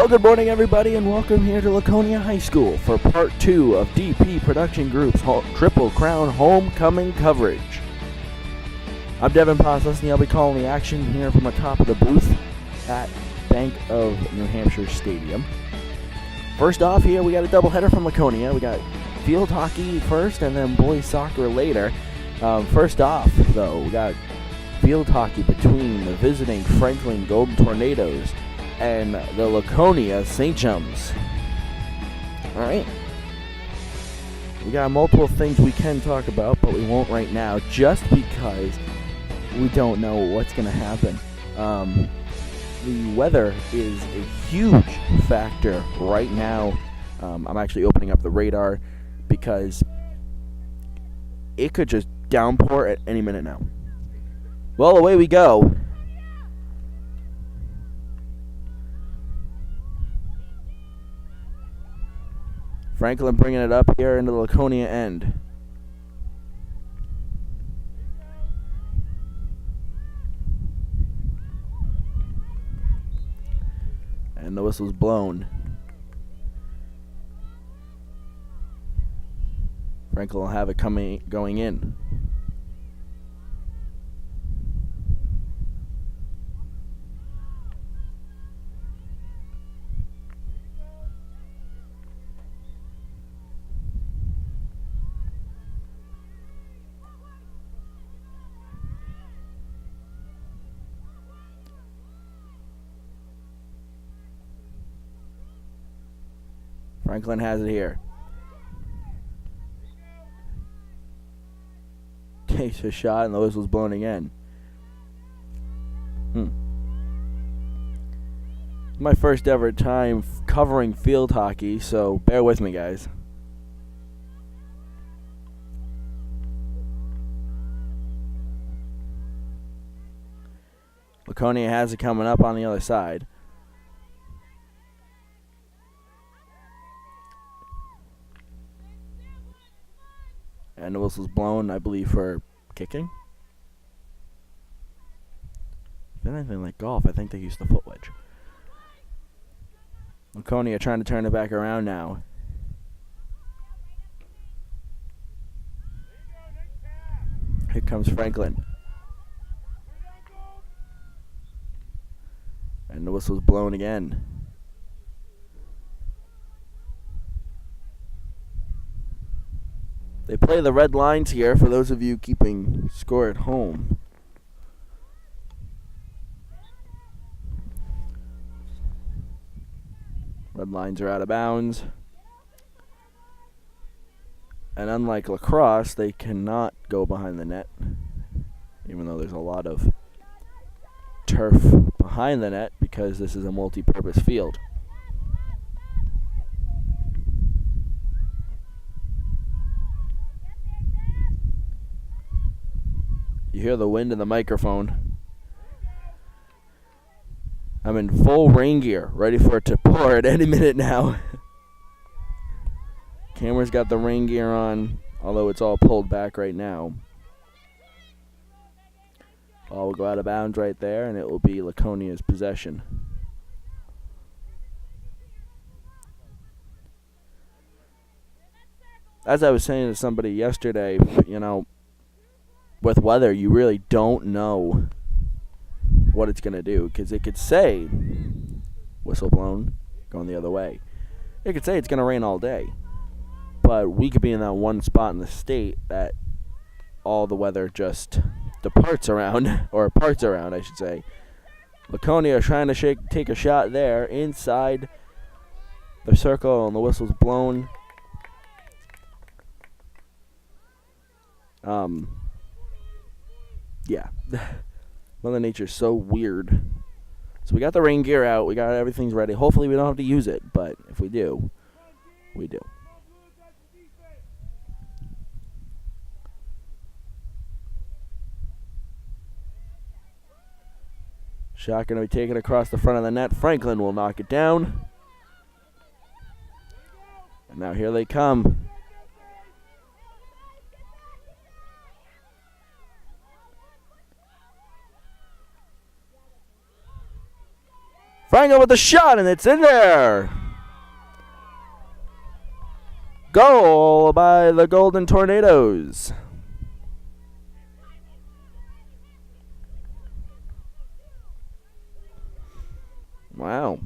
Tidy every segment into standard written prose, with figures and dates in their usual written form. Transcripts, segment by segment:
Well, good morning, everybody, and welcome here to Laconia High School for Part 2 of DP Production Group's Triple Crown Homecoming coverage. I'm Devin Passos, and I'll be calling the action here from the top of the booth at Bank of New Hampshire Stadium. First off here, we got a doubleheader from Laconia. We got field hockey first and then boys soccer later. First off, though, we got field hockey between the visiting Franklin Golden Tornadoes and the Laconia St. John's. Alright. We got multiple things we can talk about, but we won't right now just because we don't know what's going to happen. The weather is a huge factor right now. I'm actually opening up the radar because it could just downpour at any minute now. Well, away we go. Franklin bringing it up here into the Laconia end. And the whistle's blown. Franklin will have it going in. Franklin has it here. Takes a shot and the whistle's blown again. My first ever time covering field hockey, so bear with me, guys. Laconia has it coming up on the other side. And the whistle's blown, I believe, for kicking. If anything like golf, I think they use the foot wedge. Laconia trying to turn it back around now. Here comes Franklin. And the whistle's blown again. They play the red lines here for those of you keeping score at home. Red lines are out of bounds. And unlike lacrosse, they cannot go behind the net, even though there's a lot of turf behind the net because this is a multi-purpose field. You hear the wind in the microphone. I'm in full rain gear, ready for it to pour at any minute now. Camera's got the rain gear on, although it's all pulled back right now. Ball will go out of bounds right there, and it will be Laconia's possession. As I was saying to somebody yesterday, with weather, you really don't know what it's going to do, because it could say, whistle blown, going the other way. It could say it's going to rain all day, but we could be in that one spot in the state that all the weather just departs around, or parts around, I should say. Laconia trying to take a shot there, inside the circle, and the whistle's blown. Yeah. Mother Nature's so weird. So we got the rain gear out. We got everything's ready. Hopefully we don't have to use it, but if we do, we do. Shot going to be taken across the front of the net. Franklin will knock it down. And now here they come. Franklin with the shot, and it's in there. Goal by the Golden Tornadoes. Wow.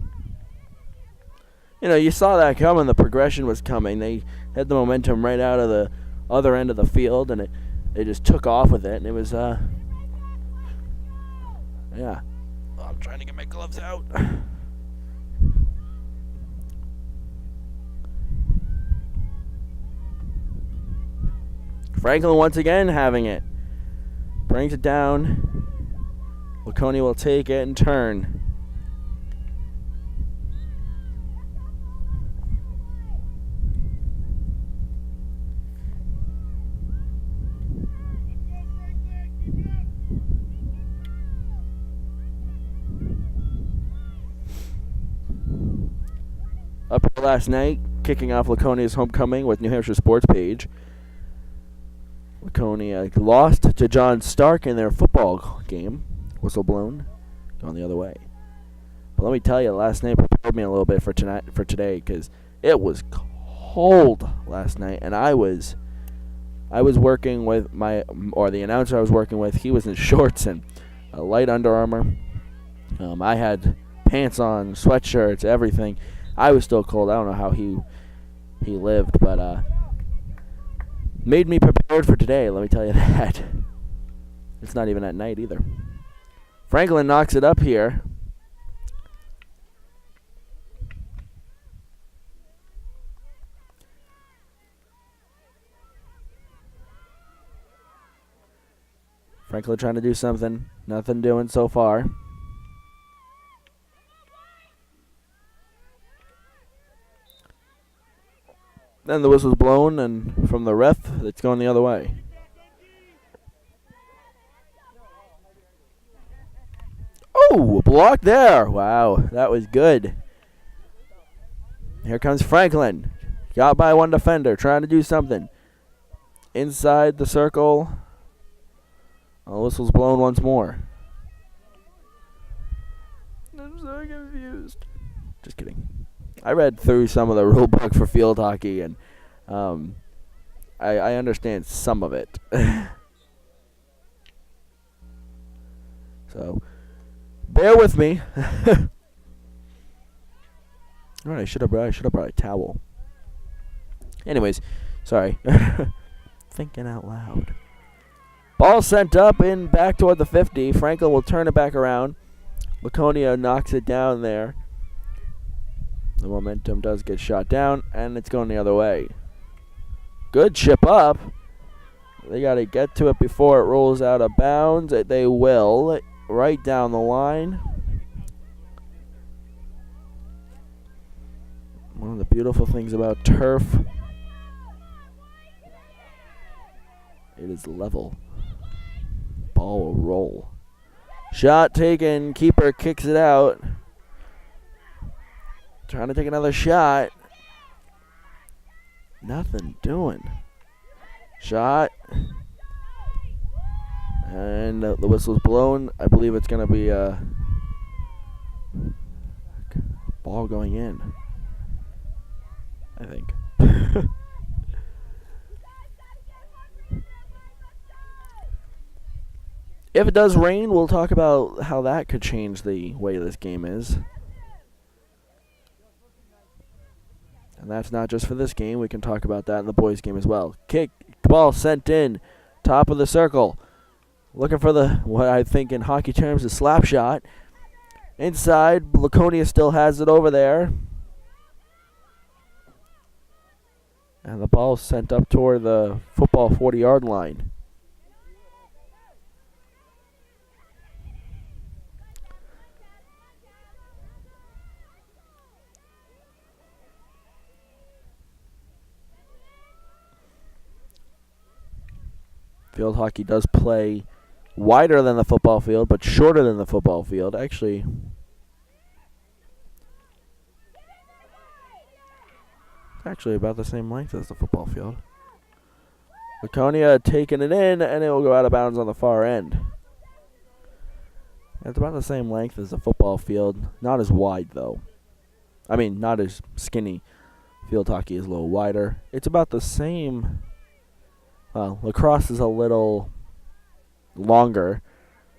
You know, you saw that coming. The progression was coming. They had the momentum right out of the other end of the field, and they just took off with it, and it was, yeah. Oh, I'm trying to get my gloves out. Franklin once again having it. Brings it down. Laconia will take it and turn. Up last night, kicking off Laconia's homecoming with New Hampshire Sports Page. Laconia lost to John Stark in their football game. Whistle blown, going the other way. But let me tell you, last night prepared me a little bit for today, because it was cold last night, and I was working with the announcer I was working with. He was in shorts and a light Under Armour. I had pants on, sweatshirts, everything. I was still cold. I don't know how he lived, but made me prepared for today, let me tell you that. It's not even at night either. Franklin knocks it up here. Franklin trying to do something. Nothing doing so far. Then the whistle's blown, and from the ref, it's going the other way. Oh, blocked there. Wow, that was good. Here comes Franklin. Got by one defender, trying to do something. Inside the circle. The whistle's blown once more. I'm so confused. Just kidding. I read through some of the rule book for field hockey, and I understand some of it. So, bear with me. All right, I should have brought a towel. Anyways, sorry. Thinking out loud. Ball sent up and back toward the 50. Franklin will turn it back around. Laconia knocks it down there. The momentum does get shot down, and it's going the other way. Good chip up. They got to get to it before it rolls out of bounds. They will. Right down the line. One of the beautiful things about turf, it is level. Ball will roll. Shot taken. Keeper kicks it out. Trying to take another shot. Nothing doing. Shot. And the whistle's blown. I believe it's going to be a ball going in. I think. If it does rain, we'll talk about how that could change the way this game is. And that's not just for this game. We can talk about that in the boys' game as well. Kick, ball sent in, top of the circle. Looking for what I think in hockey terms is slap shot. Inside, Laconia still has it over there. And the ball sent up toward the football 40-yard line. Field hockey does play wider than the football field, but shorter than the football field. Actually, about the same length as the football field. Laconia taking it in, and it will go out of bounds on the far end. It's about the same length as the football field. Not as wide, though. I mean, not as skinny. Field hockey is a little wider. It's about the same. Well, lacrosse is a little longer.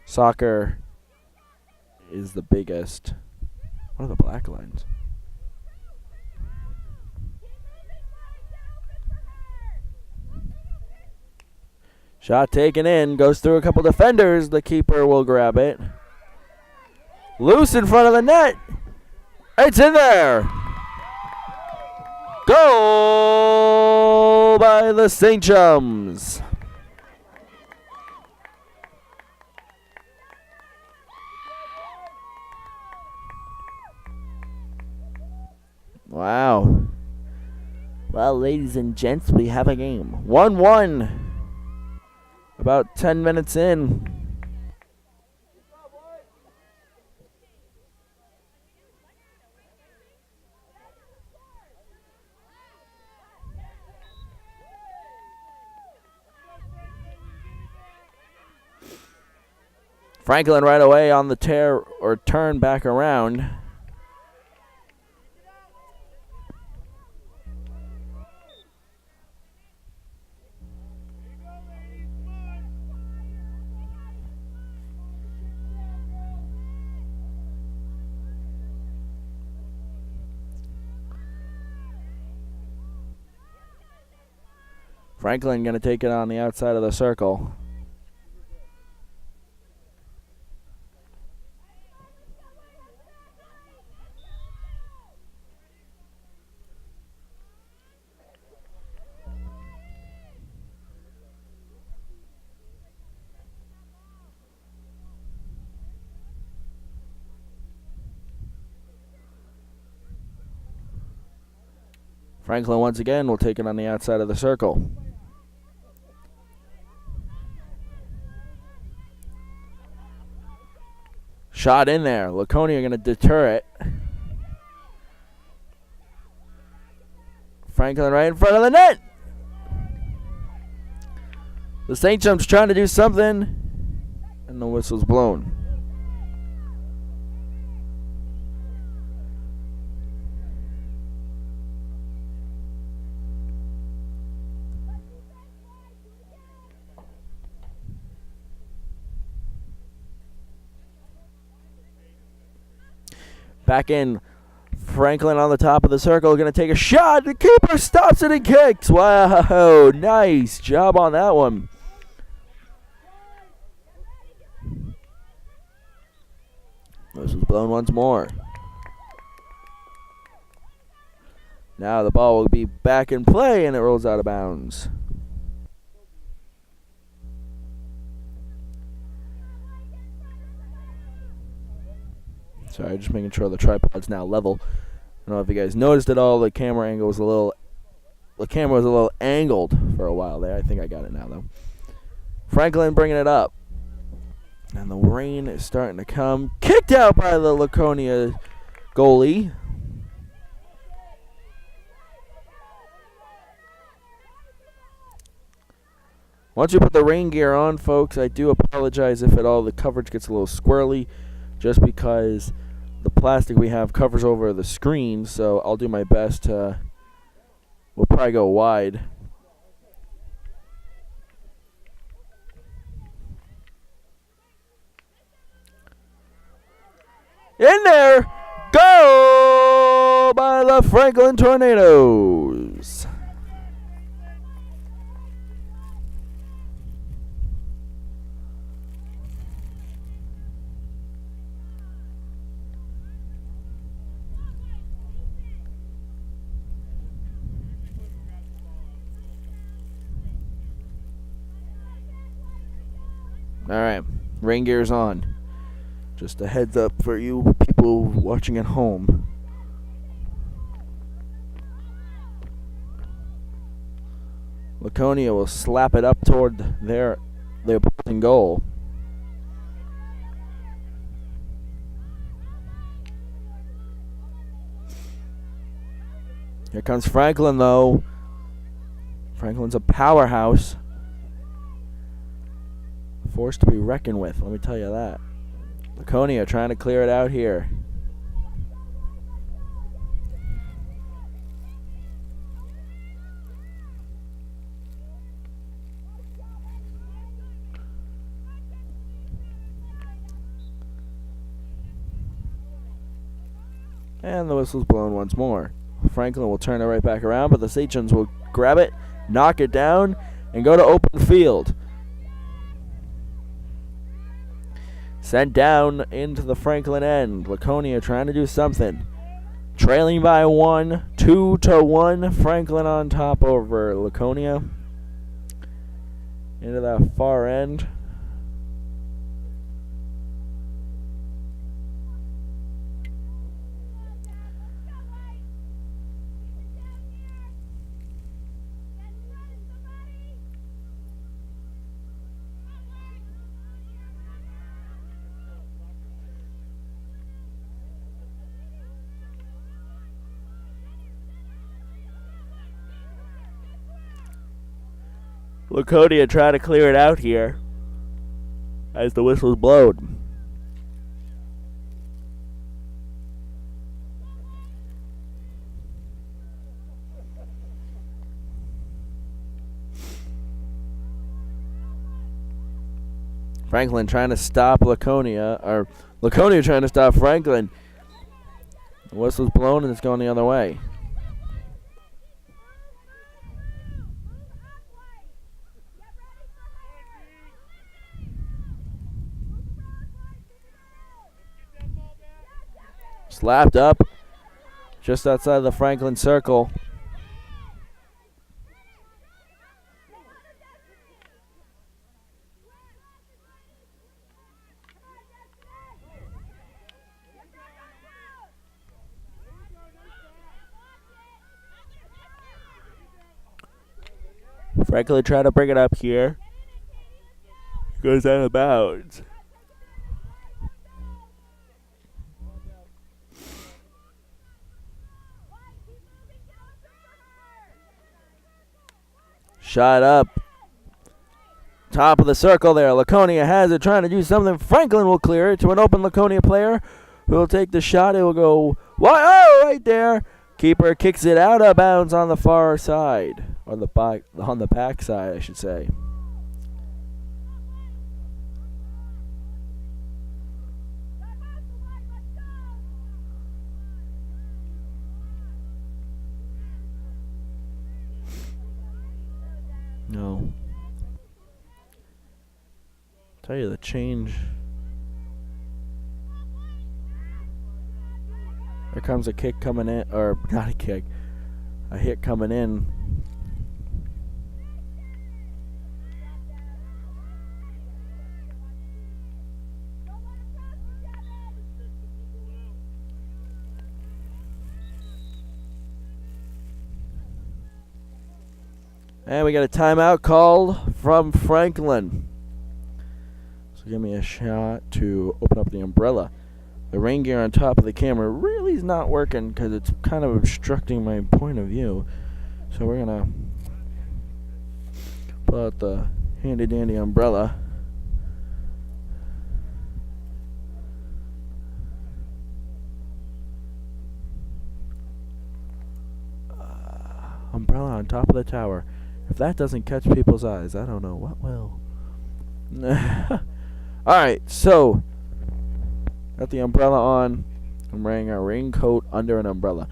Soccer is the biggest. What are the black lines? Shot taken in. Goes through a couple defenders. The keeper will grab it. Loose in front of the net. It's in there. Goal by the St. Chums. Wow. Well, ladies and gents, we have a game. 1-1. About 10 minutes in. Franklin right away on the tear or turn back around. Franklin going to take it on the outside of the circle. Franklin once again will take it on the outside of the circle. Shot in there. Laconia going to deter it. Franklin right in front of the net. The St. Chums trying to do something, and the whistle's blown. Back in, Franklin on the top of the circle, going to take a shot. The keeper stops it and kicks. Wow, nice job on that one. This was blown once more. Now the ball will be back in play, and it rolls out of bounds. Sorry, just making sure the tripod's now level. I don't know if you guys noticed at all. The camera angle was a little. The camera was a little angled for a while there. I think I got it now though. Franklin bringing it up, and the rain is starting to come. Kicked out by the Laconia goalie. Once you put the rain gear on, folks, I do apologize if at all the coverage gets a little squirrely, just because the plastic we have covers over the screen, so I'll do my best to, we'll probably go wide. In there! Go by the Franklin Tornadoes! Alright, rain gear's on. Just a heads up for you people watching at home. Laconia will slap it up toward their opposing goal. Here comes Franklin, though. Franklin's a powerhouse. Force to be reckoned with, let me tell you that. Laconia trying to clear it out here. And the whistle's blown once more. Franklin will turn it right back around, but the Sachems will grab it, knock it down, and go to open field. Sent down into the Franklin end. Laconia trying to do something. Trailing by 1, 2-1. Franklin on top over Laconia. Into that far end. Laconia trying to clear it out here as the whistle's blown. Franklin trying to stop Laconia, or Laconia trying to stop Franklin. The whistle's blown and it's going the other way. Slapped up just outside the Franklin circle. Franklin trying to bring it up here. Goes out of bounds. Shot up. Top of the circle there. Laconia has it, trying to do something. Franklin will clear it to an open Laconia player who will take the shot. It will go, oh, right there. Keeper kicks it out of bounds on the far side. On the back side, I should say. No. Tell you the change. Here comes a kick coming in, or not a kick, a hit coming in. And we got a timeout called from Franklin. So give me a shot to open up the umbrella. The rain gear on top of the camera really is not working because it's kind of obstructing my point of view. So we're going to pull out the handy dandy umbrella. Umbrella on top of the tower. If that doesn't catch people's eyes, I don't know what will. Alright, so got the umbrella on. I'm wearing a raincoat under an umbrella.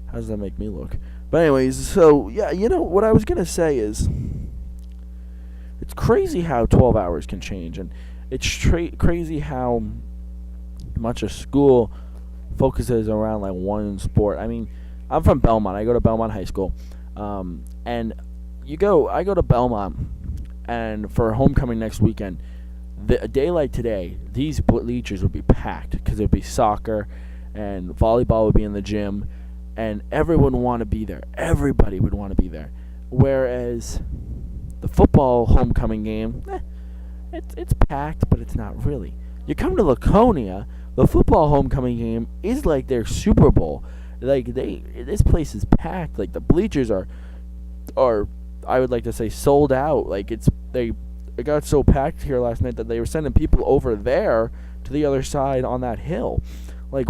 How does that make me look? But anyways, so yeah, you know what I was gonna say is it's crazy how 12 hours can change, and it's crazy how much a school focuses around like one sport. I mean, I'm from Belmont. I go to Belmont High School, and I go to Belmont, and for homecoming next weekend, a day like today, these bleachers would be packed because it would be soccer and volleyball would be in the gym, and everyone would want to be there. Everybody would want to be there. Whereas the football homecoming game, it's packed, but it's not really. You come to Laconia, the football homecoming game is like their Super Bowl. Like this place is packed. Like the bleachers are I would like to say sold out. Like it got so packed here last night that they were sending people over there to to the other side on that hill. Like,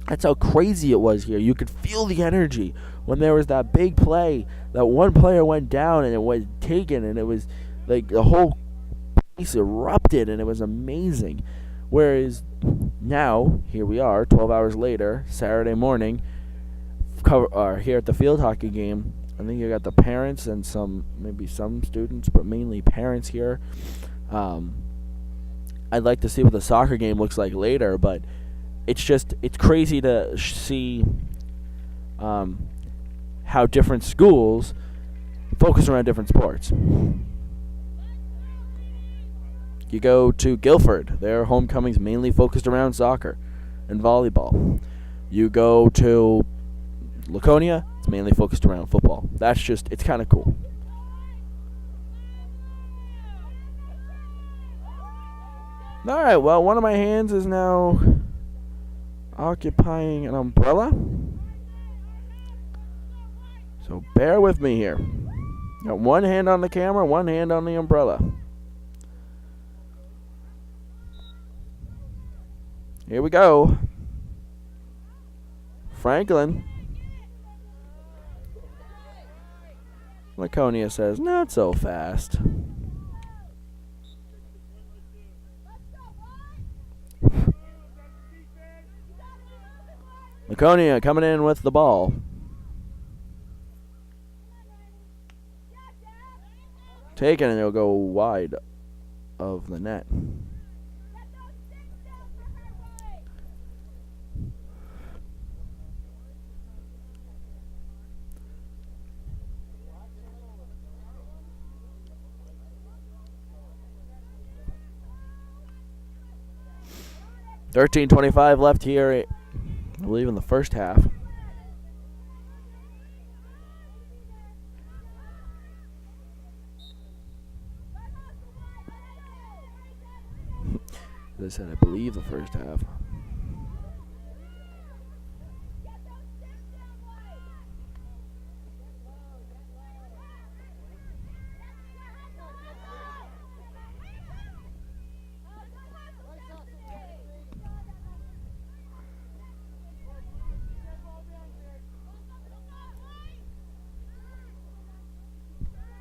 that's how crazy it was here. You could feel the energy when there was that big play. That one player went down and it was taken, and it was like the whole place erupted, and it was amazing. Whereas now, here we are, 12 hours later, Saturday morning, here at the field hockey game. I think you got the parents and maybe some students, but mainly parents here. I'd like to see what the soccer game looks like later, but it's crazy to see how different schools focus around different sports. You go to Guilford, their homecoming's mainly focused around soccer and volleyball. You go to Laconia, it's mainly focused around football. It's kind of cool. Alright, well, one of my hands is now occupying an umbrella. So bear with me here. Got one hand on the camera, one hand on the umbrella. Here we go. Franklin. Laconia says, not so fast. Laconia coming in with the ball. Taken, and it'll go wide of the net. $13:25 left here, I believe, in the first half. As I said, I believe the first half.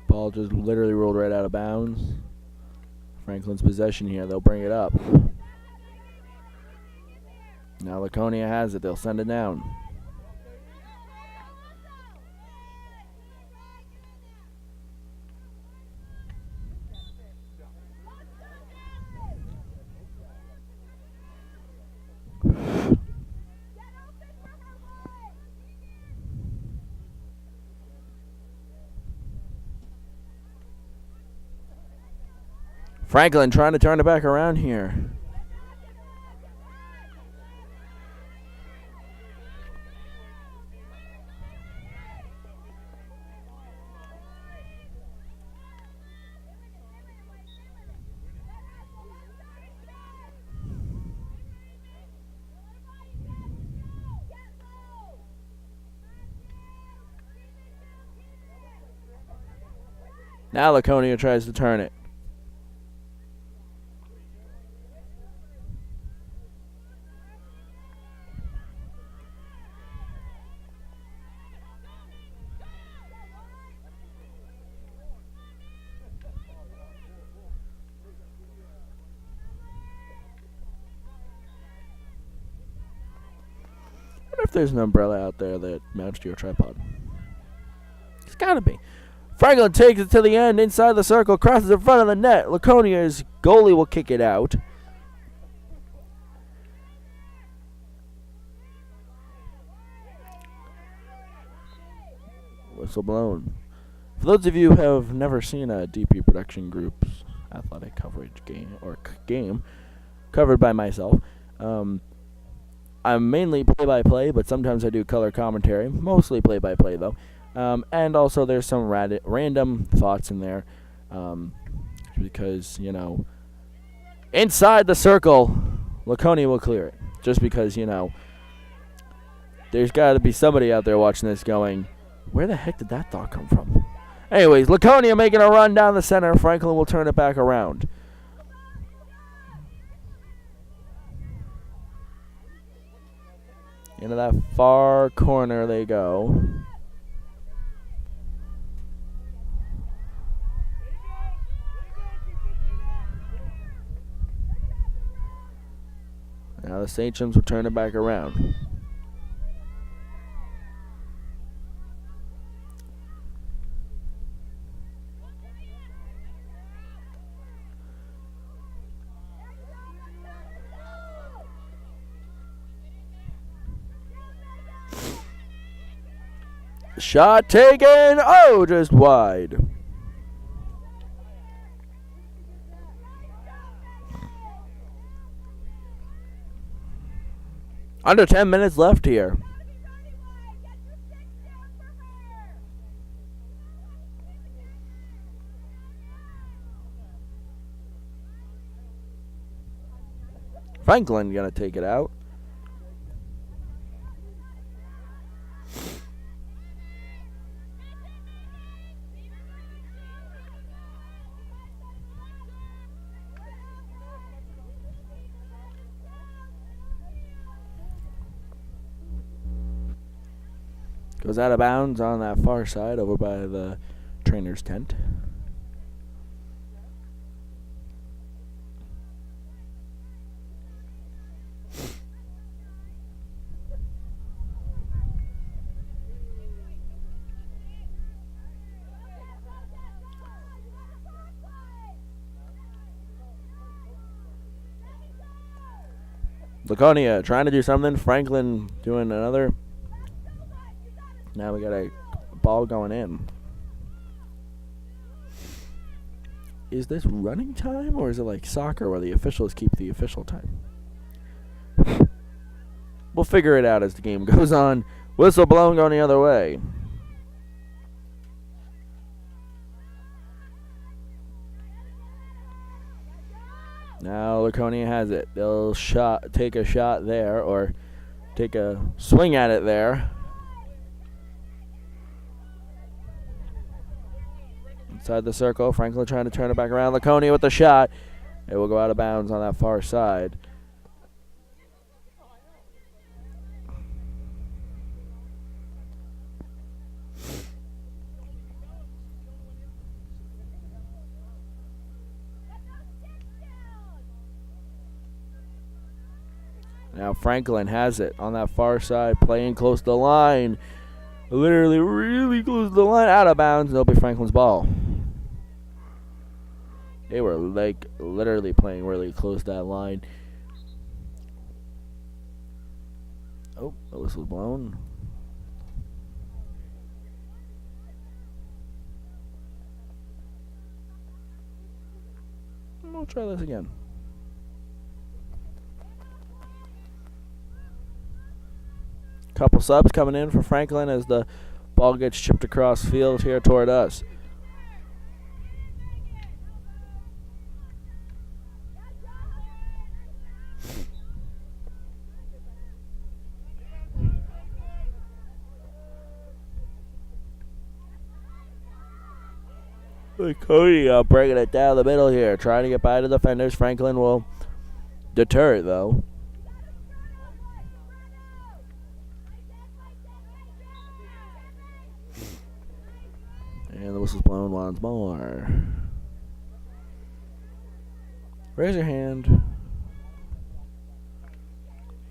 Ball just literally rolled right out of bounds. Franklin's possession here. They'll bring it up. Now Laconia has it. They'll send it down. Franklin trying to turn it back around here. Now Laconia tries to turn it. I wonder if there's an umbrella out there that mounts to your tripod. It's gotta be. Franklin takes it to the end, inside the circle, crosses in front of the net. Laconia's goalie will kick it out. Whistle blown. For those of you who have never seen a DP Production Group's athletic coverage game covered by myself, I'm mainly play-by-play, but sometimes I do color commentary. Mostly play-by-play, though. And also there's some random thoughts in there. Because, you know, inside the circle, Laconia will clear it. Just because, you know, there's got to be somebody out there watching this going, where the heck did that thought come from? Anyways, Laconia making a run down the center. Franklin will turn it back around. Into that far corner they go. Now the Sachems will turn it back around. Shot taken. Oh, just wide. Under 10 minutes left here. Franklin gonna take it out. Goes out of bounds on that far side over by the trainer's tent. Laconia trying to do something. Franklin doing another. Now we got a ball going in. Is this running time or is it like soccer where the officials keep the official time? We'll figure it out as the game goes on. Whistle blown going the other way. Now Laconia has it. They'll take a shot there or take a swing at it there. Inside the circle, Franklin trying to turn it back around. Laconia with the shot. It will go out of bounds on that far side. Now Franklin has it on that far side, playing close to the line. Literally really close to the line, out of bounds, and it'll be Franklin's ball. They were like literally playing really close to that line. Oh, the whistle's blown. We'll try this again. Couple subs coming in for Franklin as the ball gets chipped across field here toward us. Cody breaking it down the middle here, trying to get by the defenders. Franklin will deter it though. And the whistle's blown once more. Raise your hand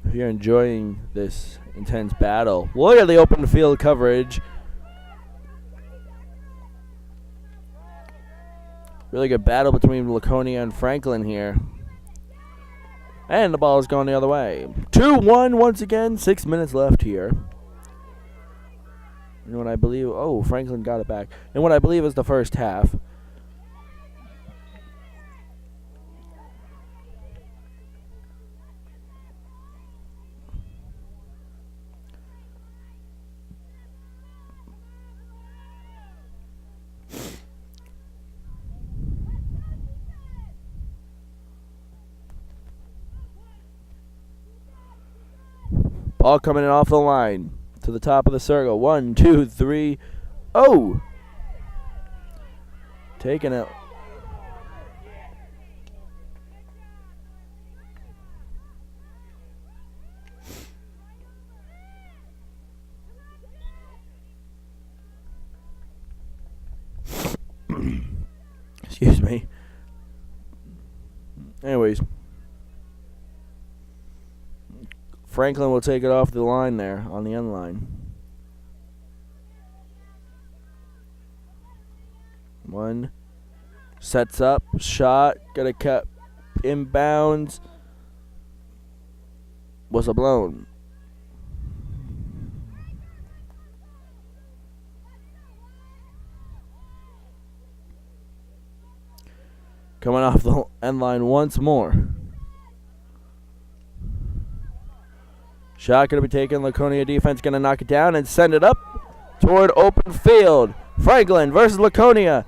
if you're enjoying this intense battle. Look at the open field coverage. Really good battle between Laconia and Franklin here. And the ball is going the other way. 2-1 once again. 6 minutes left here. And what I believe, oh, Franklin got it back. And what I believe is the first half. Ball coming in off the line. To the top of the circle. 1, 2, 3. Oh! Taking it. Excuse me. Anyways, Franklin will take it off the line there on the end line. One. Sets up. Shot. Gonna cut. Inbounds. Whistle blown. Coming off the end line once more. Shot going to be taken. Laconia defense going to knock it down and send it up toward open field. Franklin versus Laconia.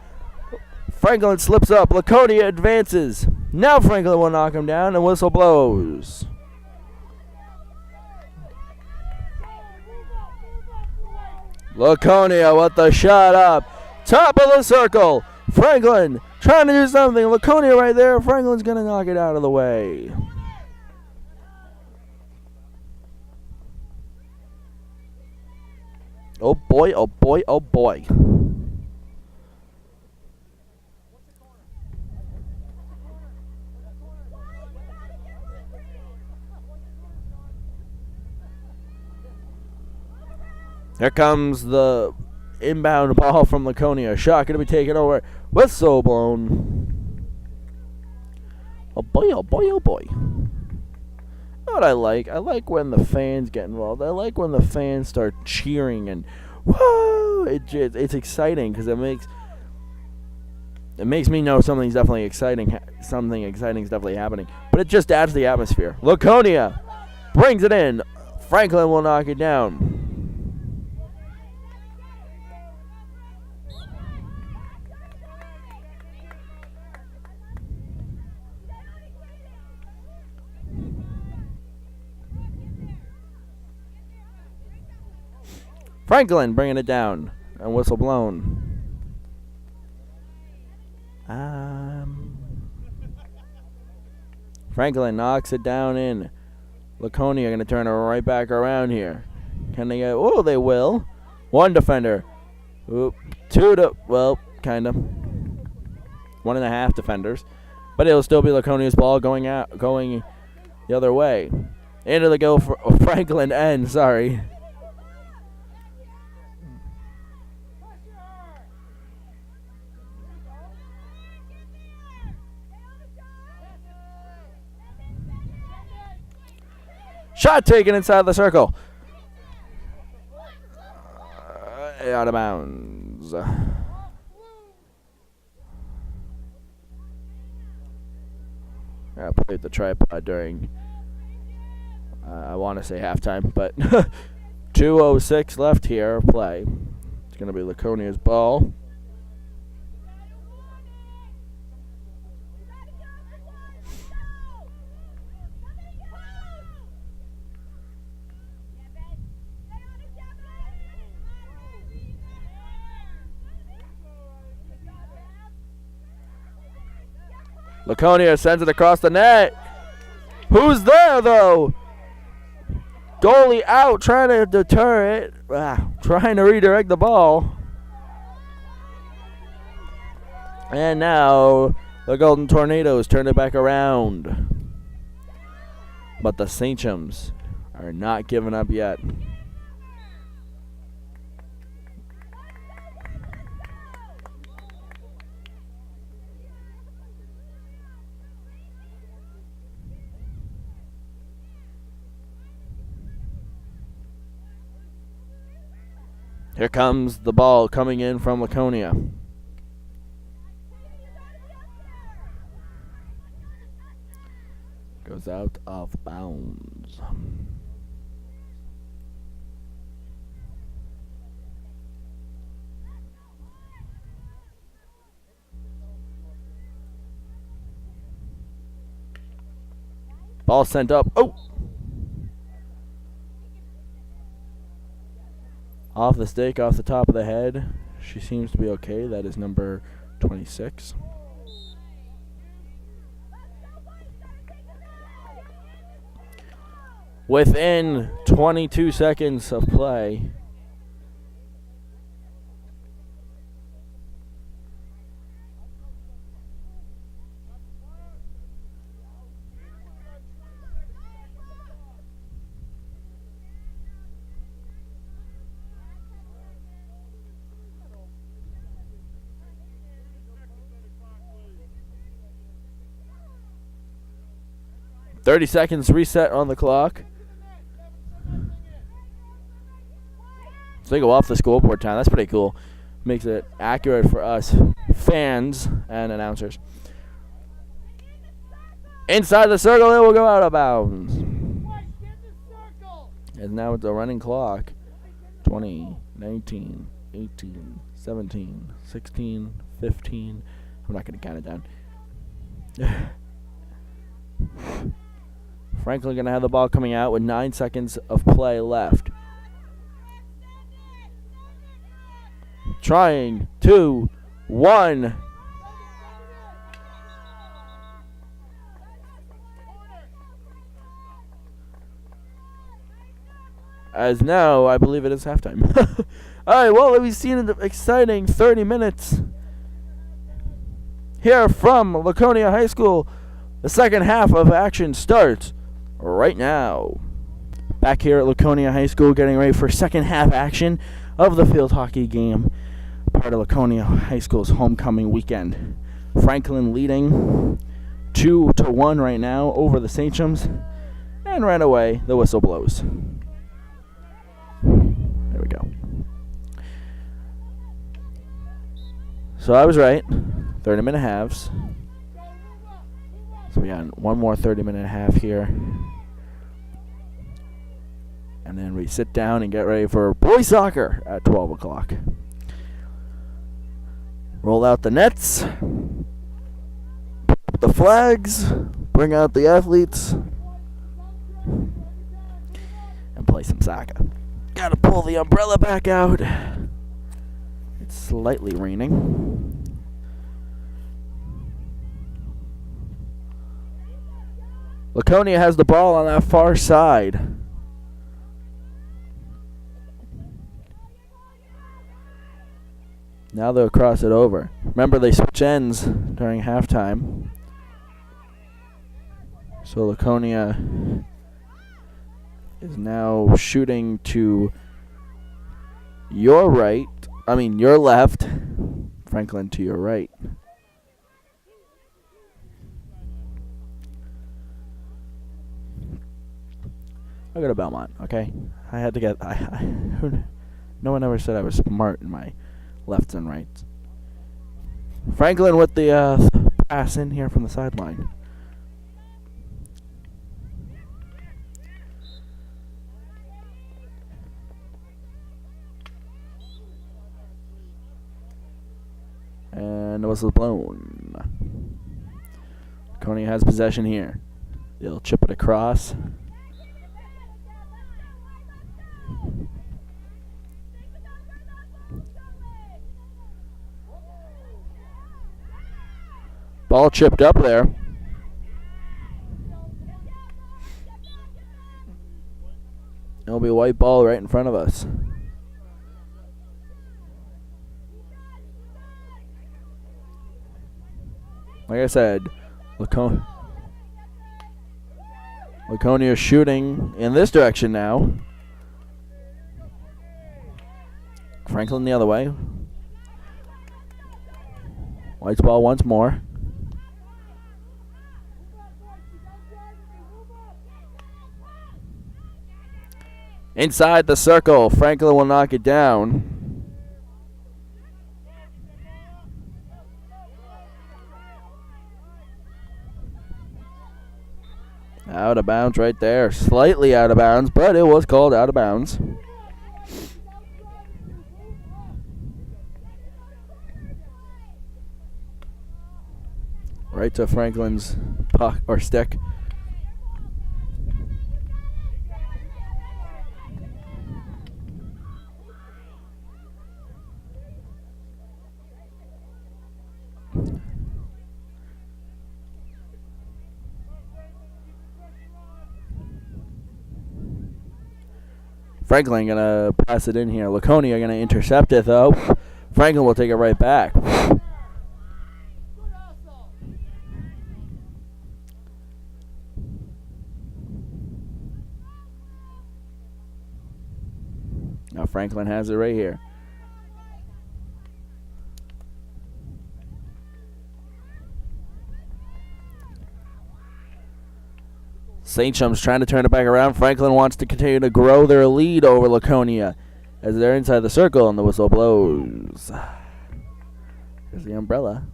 Franklin slips up. Laconia advances. Now Franklin will knock him down and whistle blows. Laconia with the shot up. Top of the circle. Franklin trying to do something. Laconia right there. Franklin's going to knock it out of the way. Oh boy, oh boy, oh boy. Here comes the inbound ball from Laconia. Shot going to be taken over. Whistle blown. Oh boy, oh boy, oh boy. You know what I like? I like when the fans get involved. I like when the fans start cheering and whoa! It's exciting because it makes me know something's definitely exciting. Something exciting is definitely happening. But it just adds to the atmosphere. Laconia brings it in. Franklin will knock it down. Franklin bringing it down and whistle blown. Franklin knocks it down in. Laconia going to turn it right back around here. Can they get? Oh, they will. One defender. Oop. Two to, well, kind of. 1.5 defenders. But it'll still be Laconia's ball going the other way. Into the go for Franklin end, sorry. Shot taken inside the circle. Out of bounds. I played the tripod during, I want to say halftime, but 2:06 left here. Play. It's going to be Laconia's ball. Laconia sends it across the net. Who's there, though? Goalie out, trying to deter it. Trying to redirect the ball. And now the Golden Tornadoes turn it back around. But the Sainchums are not giving up yet. Here comes the ball coming in from Laconia. Goes out of bounds. Ball sent up. Oh! Off the stick, off the top of the head. She seems to be okay. That is number 26. Within 22 seconds of play, 30 seconds reset on the clock. So they go off the scoreboard time. That's pretty cool. Makes it accurate for us fans and announcers. Inside the circle, it will go out of bounds. And now it's a running clock. 20, 19, 18, 17, 16, 15. I'm not going to count it down. Franklin going to have the ball coming out with 9 seconds of play left. Trying, 2, 1. As now, I believe it is halftime. Alright, well, we've seen an exciting 30 minutes here from Laconia High School. The second half of action starts right now. Back here at Laconia High School, getting ready for second half action of the field hockey game, part of Laconia High School's homecoming weekend. Franklin leading 2-1 right now over the Sachems, and right away the whistle blows. There we go. So I was right. 30-minute halves. So we got one more 30-minute half here. And then we sit down and get ready for boys soccer at 12 o'clock. Roll out the nets. Put the flags. Bring out the athletes. And play some soccer. Gotta pull the umbrella back out. It's slightly raining. Laconia has the ball on that far side. Now they'll cross it over. Remember, they switch ends during halftime. So Laconia is now shooting to your right. I mean, your left. Franklin to your right. I go to Belmont, okay? I had to get... no one ever said I was smart in my lefts and rights. Franklin with the pass in here from the sideline. And the whistle blown. Laconia has possession here. They'll chip it across. Ball chipped up there. It'll be a white ball right in front of us. Like I said, Laconia shooting in this direction now. Franklin the other way. White's ball once more. Inside the circle, Franklin will knock it down. Out of bounds right there. Slightly out of bounds, but it was called out of bounds. Right to Franklin's puck or stick. Franklin gonna pass it in here. Laconia gonna intercept it though. Franklin will take it right back. Now Franklin has it right here. St. Chum's trying to turn it back around. Franklin wants to continue to grow their lead over Laconia as they're inside the circle and the whistle blows. There's the umbrella.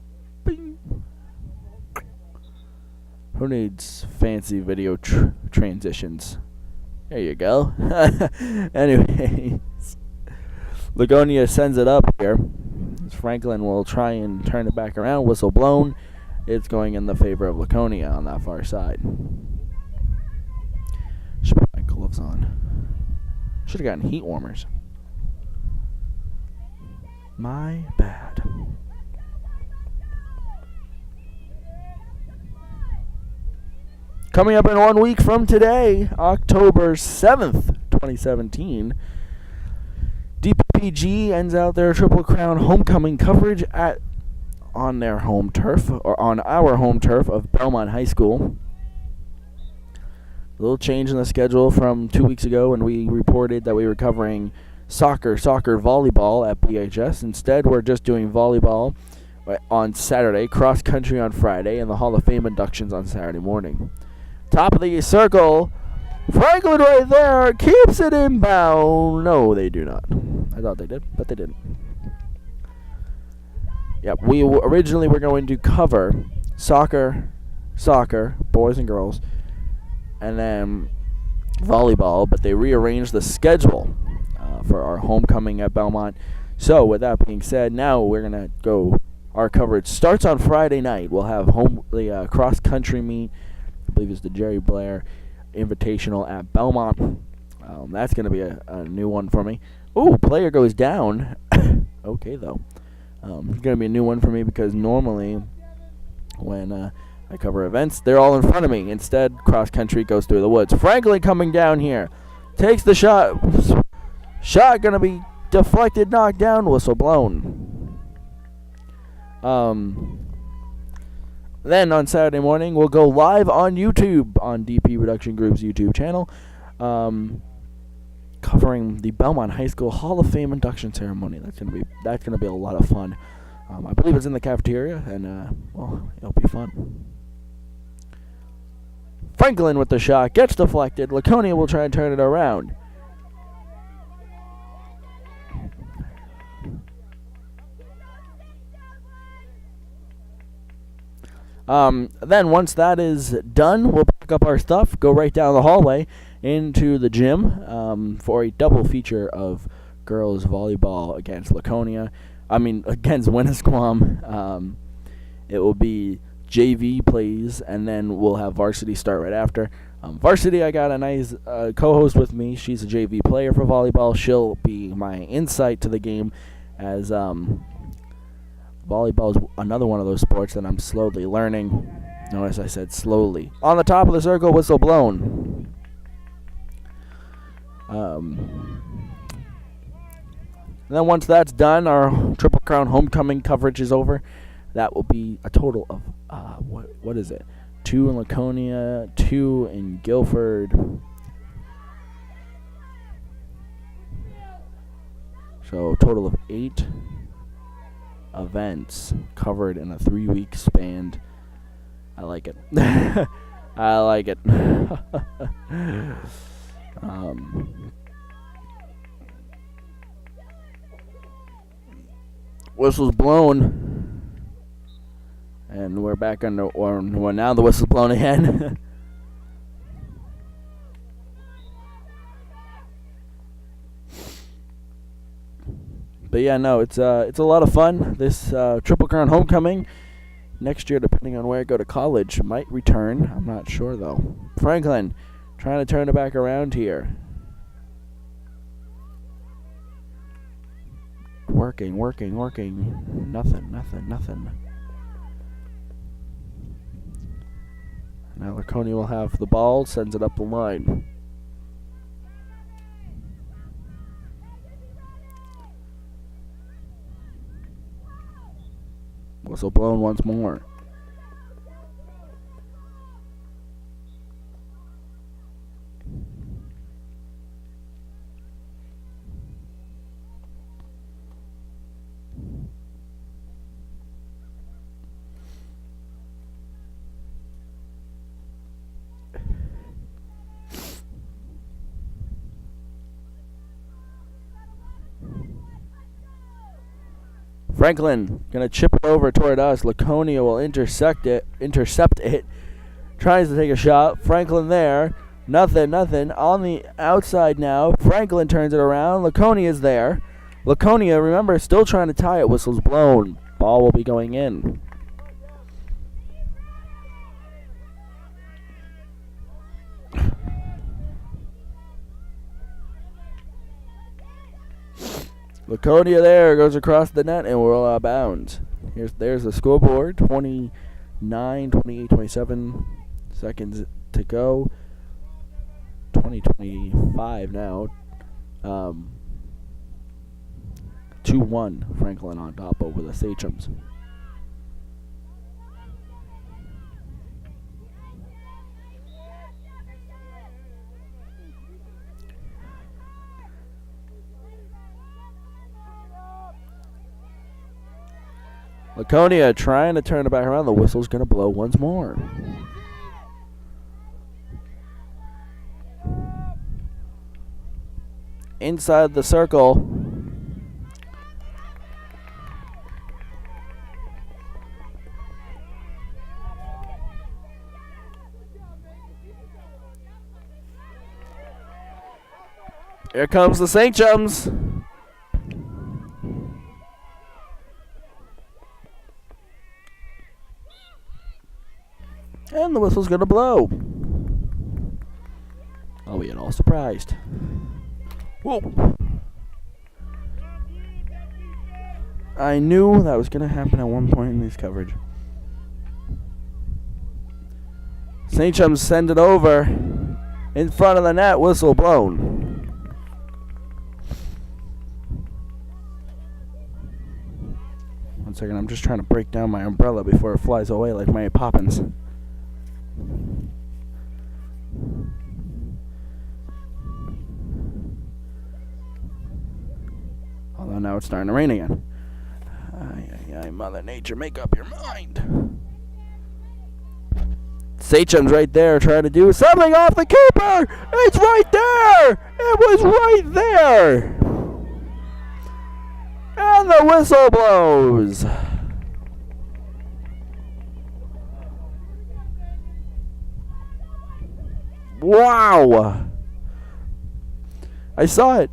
Bing. Who needs fancy video transitions? There you go. Anyways, Laconia sends it up here. Franklin will try and turn it back around. Whistle blown. It's going in the favor of Laconia on that far side. Should put my gloves on. Should have gotten heat warmers. My bad. Coming up in 1 week from today, October 7th, 2017, DPPG ends out their Triple Crown homecoming coverage on their home turf, or on our home turf of Belmont High School. A little change in the schedule from 2 weeks ago when we reported that we were covering soccer, volleyball at BHS. Instead, we're just doing volleyball on Saturday, cross country on Friday, and the Hall of Fame inductions on Saturday morning. Top of the circle, Franklin right there keeps it inbound. No, they do not. I thought they did, but they didn't. Yep, we originally were going to cover soccer, boys and girls, and then volleyball, but they rearranged the schedule for our homecoming at Belmont. So with that being said, now we're going to go, our coverage starts on Friday night. We'll have the cross-country meet, I believe it's the Jerry Blair Invitational at Belmont. That's going to be a new one for me. Ooh, player goes down. Okay, though. It's going to be a new one for me because normally when I cover events, they're all in front of me. Instead, cross-country goes through the woods. Franklin coming down here. Takes the shot. Shot going to be deflected, knocked down, whistle blown. Then on Saturday morning, we'll go live on YouTube on DP Production Group's YouTube channel, covering the Belmont High School Hall of Fame induction ceremony. That's gonna be a lot of fun. I believe it's in the cafeteria, and well, it'll be fun. Franklin with the shot gets deflected. Laconia will try and turn it around. Then once that is done, we'll pick up our stuff, go right down the hallway into the gym for a double feature of girls volleyball against against Winnisquam. It will be JV plays, and then we'll have varsity start right after. Varsity, I got a nice co-host with me. She's a JV player for volleyball. She'll be my insight to the game, as volleyball is another one of those sports that I'm slowly learning. Notice I said slowly. On the top of the circle, whistle blown. Then once that's done, our Triple Crown homecoming coverage is over. That will be a total of, what is it? 2 in Laconia, 2 in Guilford. So a total of 8 events covered in a 3-week span. I like it. I like it. Whistle's blown, and we're back under. Or well, now the whistle's blown again. But yeah, no, it's a lot of fun. This Triple Crown homecoming next year, depending on where I go to college, might return. I'm not sure though. Franklin trying to turn it back around here. Working. Nothing. Now Laconia will have the ball, sends it up the line. Whistle blown once more. Franklin gonna chip it over toward us. Laconia will intercept it. Tries to take a shot. Franklin there. Nothing. On the outside now. Franklin turns it around. Laconia's there. Laconia, remember, still trying to tie it. Whistle's blown. Ball will be going in. Laconia there goes across the net and we're out of bounds. There's the scoreboard. 29, 28, 27 seconds to go. 25 now. 2-1 Franklin on top over the Sachems. Laconia trying to turn it back around. The whistle's going to blow once more. Inside the circle. Here comes the St. Chums. And the whistle's going to blow. Are we at all surprised? Whoa. I knew that was going to happen at one point in this coverage. St. Chums send it over. In front of the net, whistle blown. One second, I'm just trying to break down my umbrella before it flies away like Mary Poppins. Although now it's starting to rain again. Ay, Mother Nature, make up your mind. Sachem's right there trying to do something off the keeper. It's right there. It was right there. And the whistle blows. Wow. I saw it.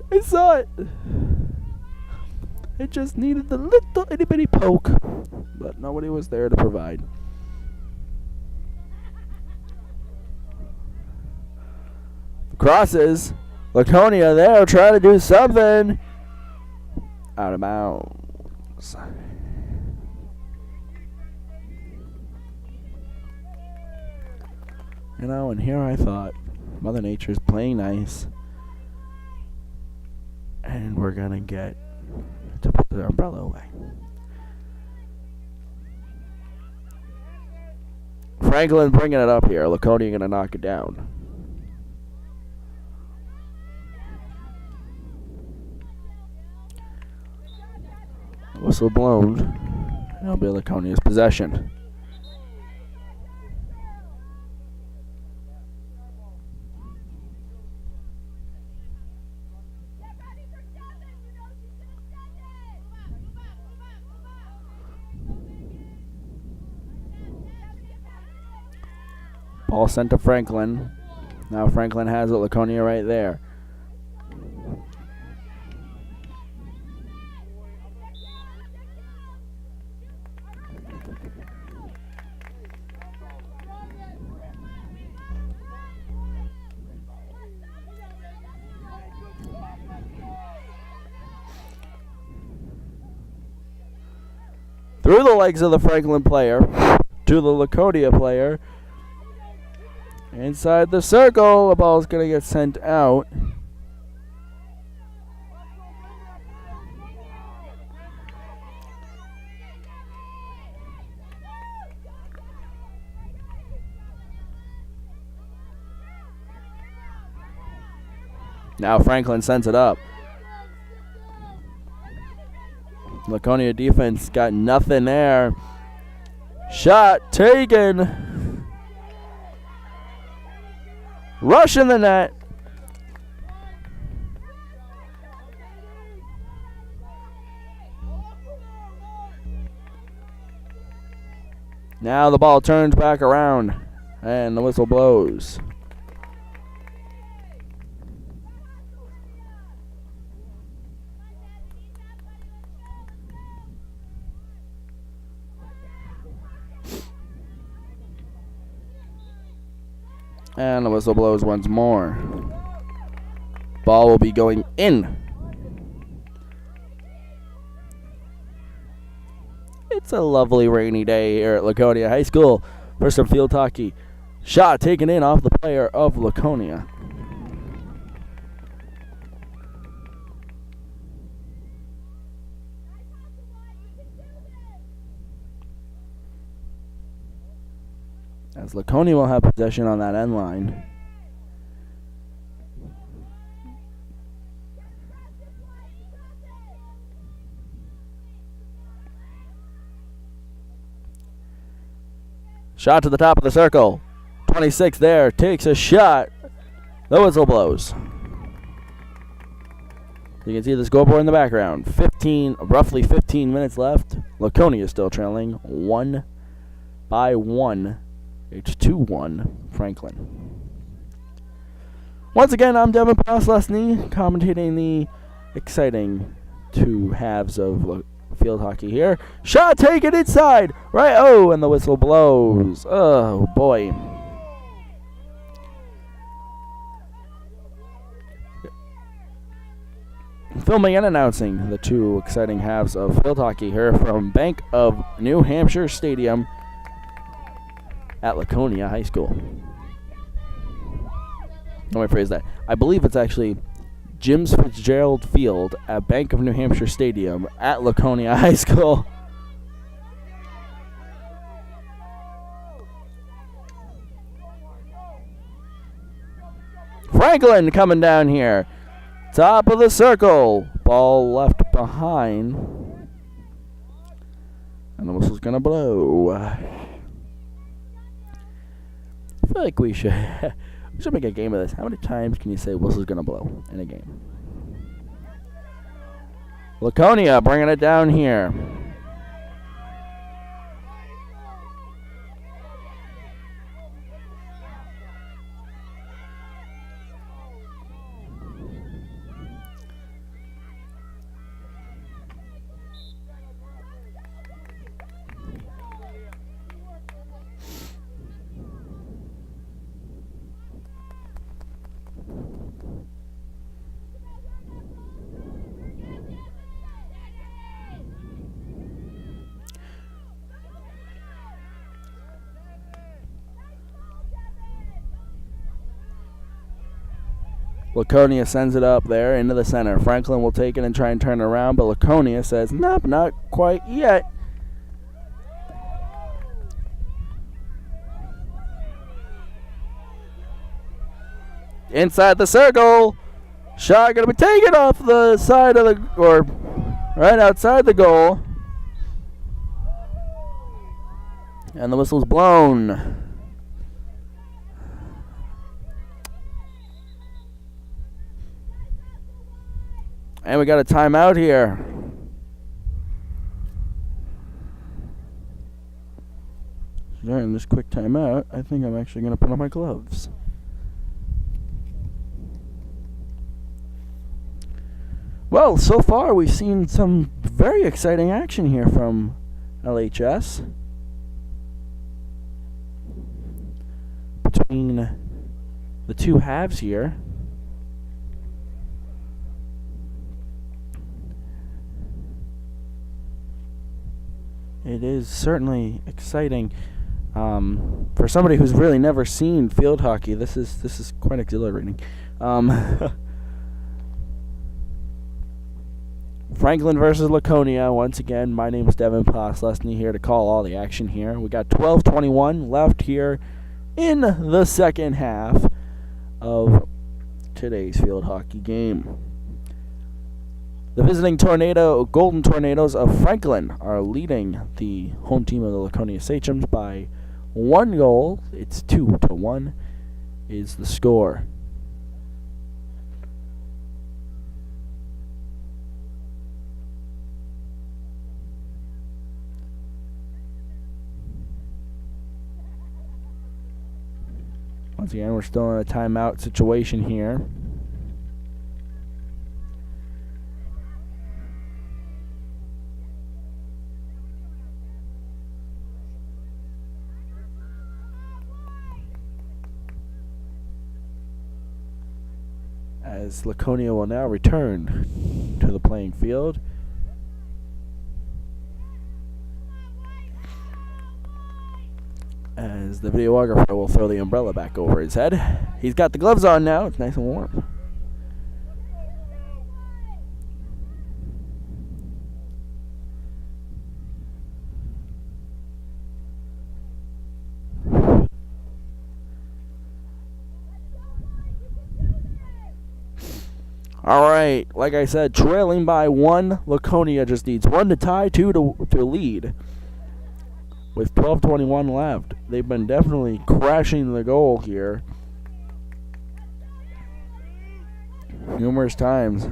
It just needed the little itty bitty poke. But nobody was there to provide. Crosses. Laconia there trying to do something. Out of bounds. You know, and here I thought, Mother Nature's playing nice. And we're going to get to put the umbrella away. Franklin bringing it up here. Laconia going to knock it down. Whistle blown. It'll be Laconia's possession. Ball sent to Franklin. Now Franklin has it. Laconia right there. Through the legs of the Franklin player to the Laconia player. Inside the circle, the ball is going to get sent out. Now Franklin sends it up. Laconia defense got nothing there. Shot taken. Rush in the net. Now the ball turns back around, and the whistle blows. And the whistle blows once more. Ball will be going in. It's a lovely rainy day here at Laconia High School for some field hockey. Shot taken in off the player of Laconia. As Laconia will have possession on that end line. Shot to the top of the circle. 26 there, takes a shot. The whistle blows. You can see the scoreboard in the background. Roughly 15 minutes left. Laconia is still trailing 1-1. It's 2-1 Franklin. Once again, I'm Devin Poslesny, commentating the exciting two halves of field hockey here. Shot taken inside. Right. Oh, and the whistle blows. Oh, boy. Filming and announcing the two exciting halves of field hockey here from Bank of New Hampshire Stadium at Laconia High School. Let me phrase that. I believe it's actually James Fitzgerald Field at Bank of New Hampshire Stadium at Laconia High School. Franklin coming down here. Top of the circle. Ball left behind. And the whistle's going to blow. I feel like we should make a game of this. How many times can you say whistle's going to blow in a game? Laconia bringing it down here. Laconia sends it up there into the center. Franklin will take it and try and turn it around, but Laconia says, nope, not quite yet. Inside the circle. Shot going to be taken off the side of the, or right outside the goal. And the whistle's blown. And we got a timeout here. During this quick timeout, I think I'm actually going to put on my gloves. Well, so far we've seen some very exciting action here from LHS. Between the two halves here. It is certainly exciting. For somebody who's really never seen field hockey, this is quite exhilarating. Franklin versus Laconia. Once again, my name is Devin Poslesny here to call all the action here. We got 12:21 left here in the second half of today's field hockey game. The visiting Golden Tornadoes of Franklin are leading the home team of the Laconia Sachems by 1 goal. It's 2-1 is the score. Once again, we're still in a timeout situation here. As Laconia will now return to the playing field. As the videographer will throw the umbrella back over his head. He's got the gloves on now. It's nice and warm. All right, like I said, trailing by 1. Laconia just needs 1 to tie, 2 to lead. With 12:21 left, they've been definitely crashing the goal here numerous times.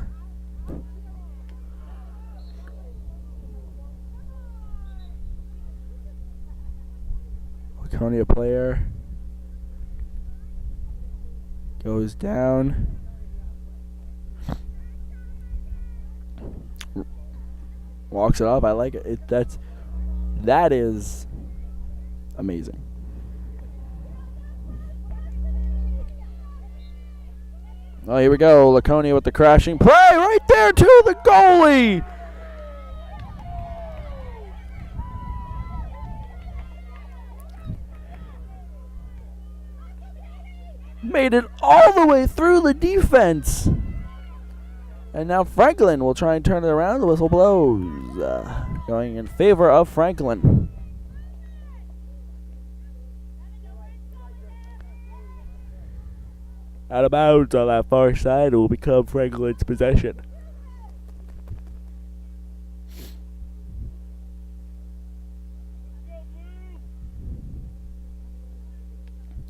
Laconia player goes down. Walks it off. I like it. That is amazing. Oh, here we go. Laconia with the crashing play right there to the goalie. Made it all the way through the defense. And now Franklin will try and turn it around. The whistle blows. Going in favor of Franklin. Out of bounds on that far side will become Franklin's possession.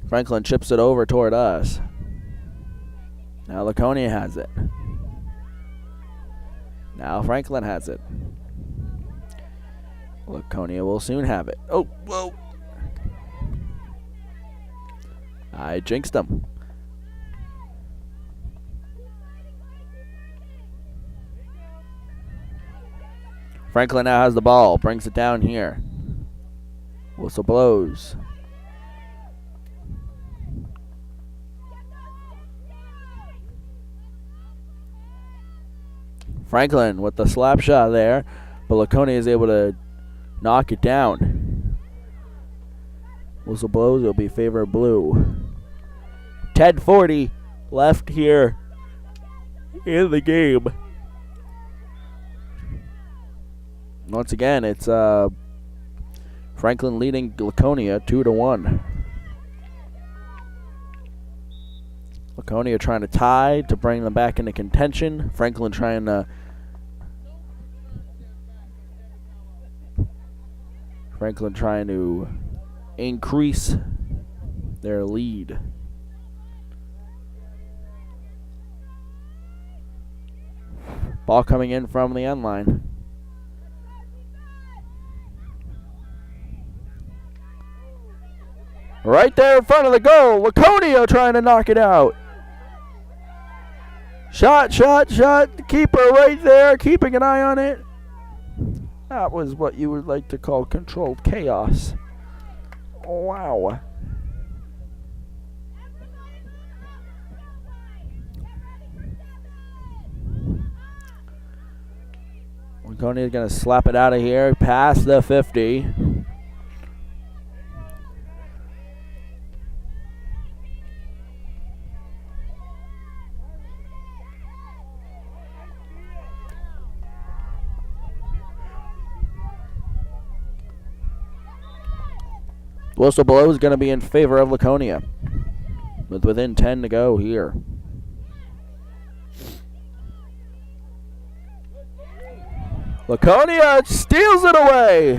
Franklin chips it over toward us. Now Laconia has it. Now Franklin has it. Laconia will soon have it. Oh, whoa. I jinxed him. Franklin now has the ball. Brings it down here. Whistle blows. Franklin with the slap shot there, but Laconia is able to knock it down. Whistle blows. It'll be favor blue. 10:40 left here in the game. Once again, it's Franklin leading Laconia 2-1. Laconia trying to tie to bring them back into contention. Franklin trying to increase their lead. Ball coming in from the end line. Right there in front of the goal. Laconia trying to knock it out. Shot. The keeper right there, keeping an eye on it. That was what you would like to call controlled chaos. Wow. Laconia is going to slap it out of here, past the 50. Whistle blow is going to be in favor of Laconia, with within 10 to go here. Laconia steals it away.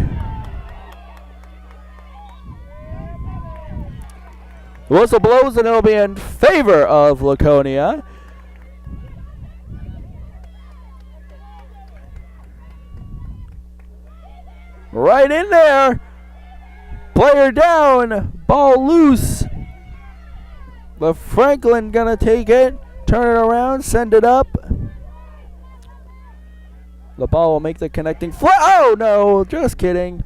Whistle blows and it'll be in favor of Laconia. Right in there. Player down, ball loose. The Franklin gonna take it, turn it around, send it up. The ball will make the connecting fly. Oh no, just kidding.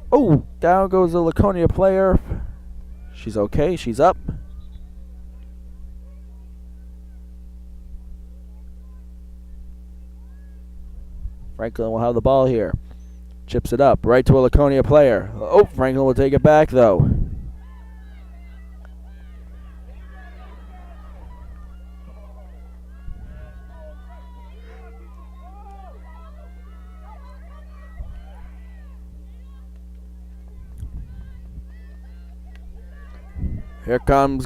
Oh, down goes the Laconia player. She's okay, she's up. Franklin will have the ball here. Chips it up right to a Laconia player. Oh, Franklin will take it back though. Here comes,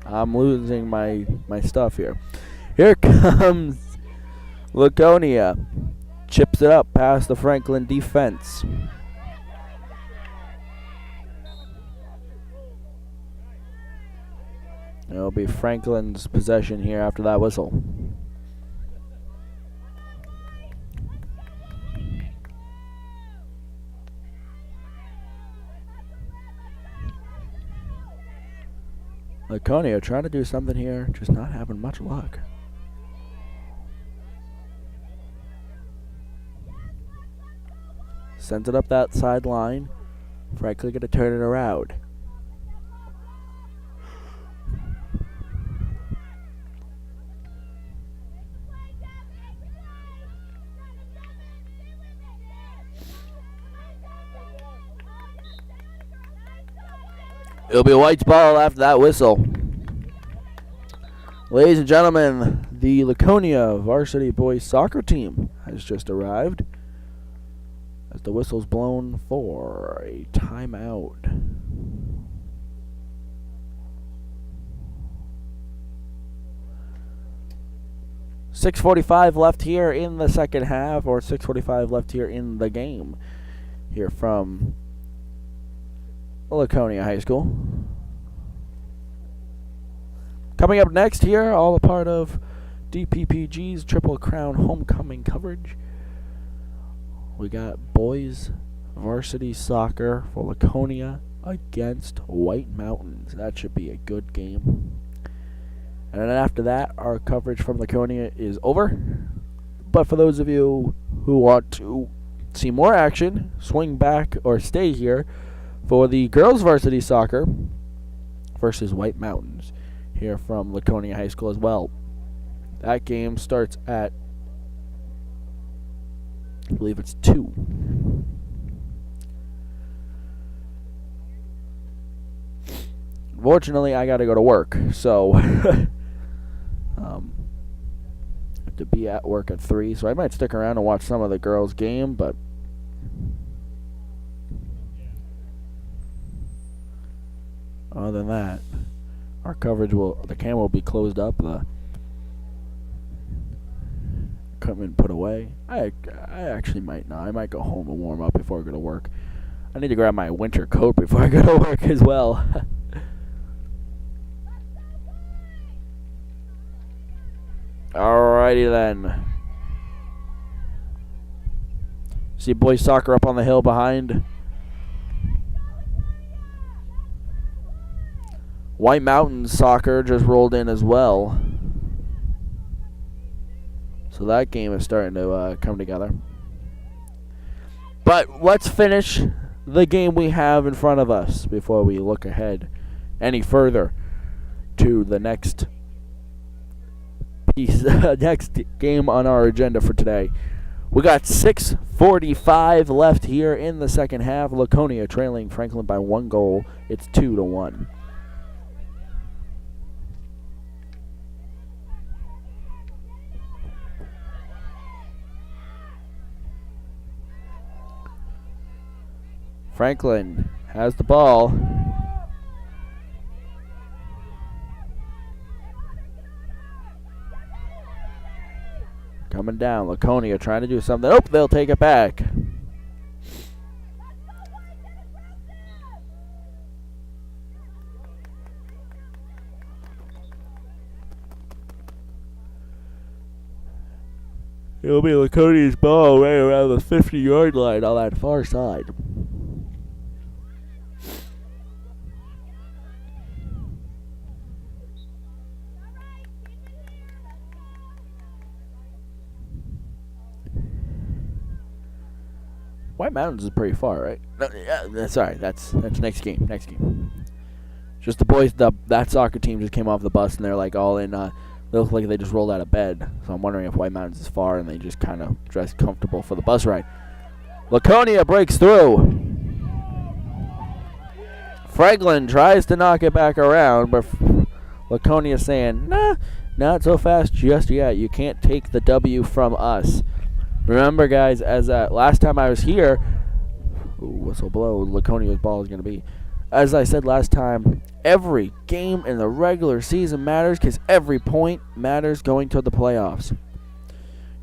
I'm losing my stuff here. Here comes Laconia. Chips it up past the Franklin defense. It'll be Franklin's possession here after that whistle. Laconia trying to do something here, just not having much luck. Sends it up that sideline. Franklin gonna turn it around. It'll be White's ball after that whistle. Ladies and gentlemen, the Laconia varsity boys soccer team has just arrived as the whistle's blown for a timeout. .6:45 left here in the second half, or 6:45 left here in the game. Here from Laconia High School. Coming up next here, all a part of DPPG's Triple Crown homecoming coverage. We got boys varsity soccer for Laconia against White Mountains. That should be a good game. And then after that, our coverage from Laconia is over. But for those of you who want to see more action, swing back or stay here for the girls varsity soccer versus White Mountains here from Laconia High School as well. That game starts at, I believe it's 2. Unfortunately, I got to go to work, so I have to be at work at 3, so I might stick around and watch some of the girls' game, but other than that, our coverage the camera will be closed up, the equipment put away. I actually might not. I might go home and warm up before I go to work. I need to grab my winter coat before I go to work as well. Alrighty then. See boys soccer up on the hill behind. White Mountains soccer just rolled in as well. So that game is starting to come together. But let's finish the game we have in front of us before we look ahead any further to the next piece, next game on our agenda for today. We got 6:45 left here in the second half. Laconia trailing Franklin by 1 goal. It's 2-1. Franklin has the ball. Coming down. Laconia trying to do something. Oh, they'll take it back. It'll be Laconia's ball right around the 50-yard line on that far side. White Mountains is pretty far, right? No, yeah, sorry, that's next game. Next game. Just the boys, that soccer team just came off the bus and they're like all in. They look like they just rolled out of bed. So I'm wondering if White Mountains is far and they just kind of dressed comfortable for the bus ride. Laconia breaks through. Franklin tries to knock it back around, but Laconia saying, nah, not so fast just yet. You can't take the W from us. Remember, guys, as last time I was here, whistle blow, Laconia's ball is going to be. As I said last time, every game in the regular season matters because every point matters going to the playoffs.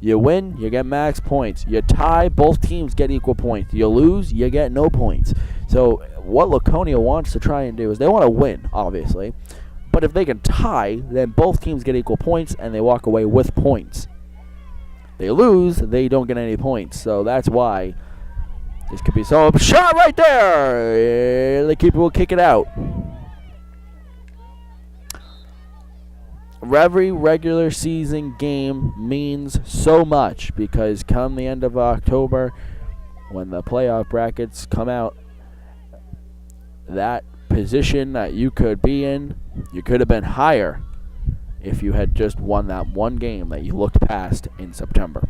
You win, you get max points. You tie, both teams get equal points. You lose, you get no points. So what Laconia wants to try and do is they want to win, obviously. But if they can tie, then both teams get equal points and they walk away with points. They lose, they don't get any points. So that's why this could be so. Shot right there! The keeper will kick it out. Every regular season game means so much because come the end of October, when the playoff brackets come out, that position that you could be in, you could have been higher if you had just won that one game that you looked past in September.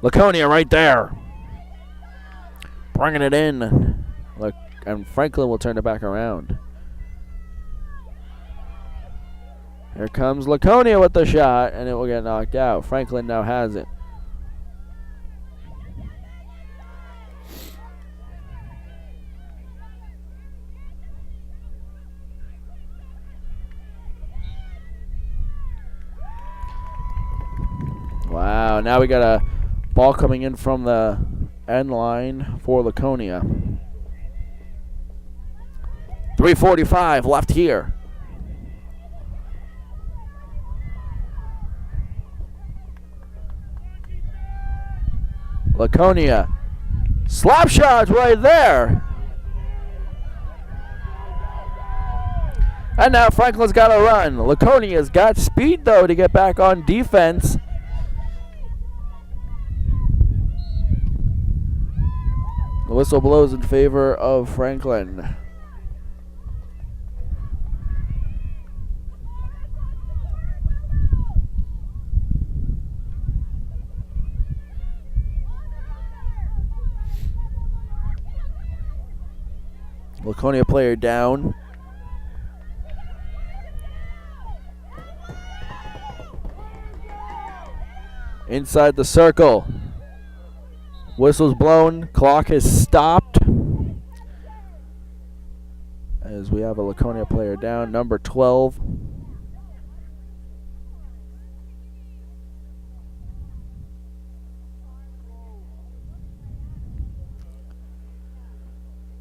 Laconia right there. Bringing it in. Look, and Franklin will turn it back around. Here comes Laconia with the shot, and it will get knocked out. Franklin now has it. Wow, now we got a ball coming in from the end line for Laconia. 3:45 left here. Laconia. Slap shots right there. And now Franklin's got to run. Laconia's got speed, though, to get back on defense. The whistle blows in favor of Franklin. Laconia player down. Inside the circle. Whistle's blown. Clock has stopped. As we have a Laconia player down. Number 12.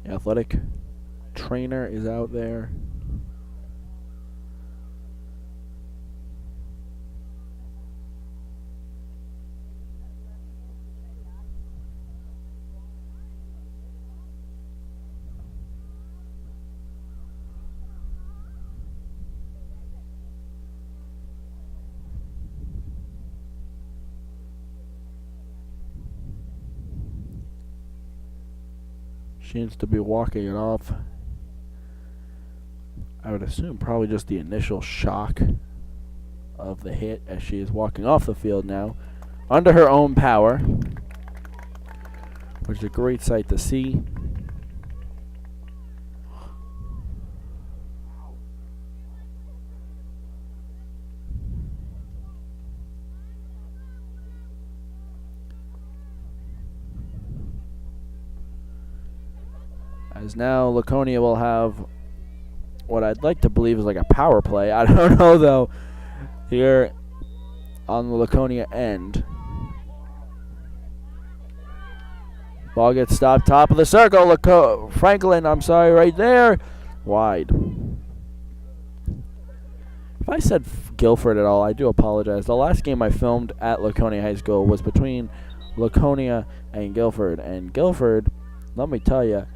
The athletic trainer is out there. Seems to be walking it off. I would assume probably just the initial shock of the hit as she is walking off the field now under her own power, which is a great sight to see. As now Laconia will have what I'd like to believe is like a power play. I don't know, though, here on the Laconia end. Ball gets stopped, top of the circle. Franklin, I'm sorry, right there. Wide. If I said Guilford at all, I do apologize. The last game I filmed at Laconia High School was between Laconia and Guilford. And Guilford, let me tell you,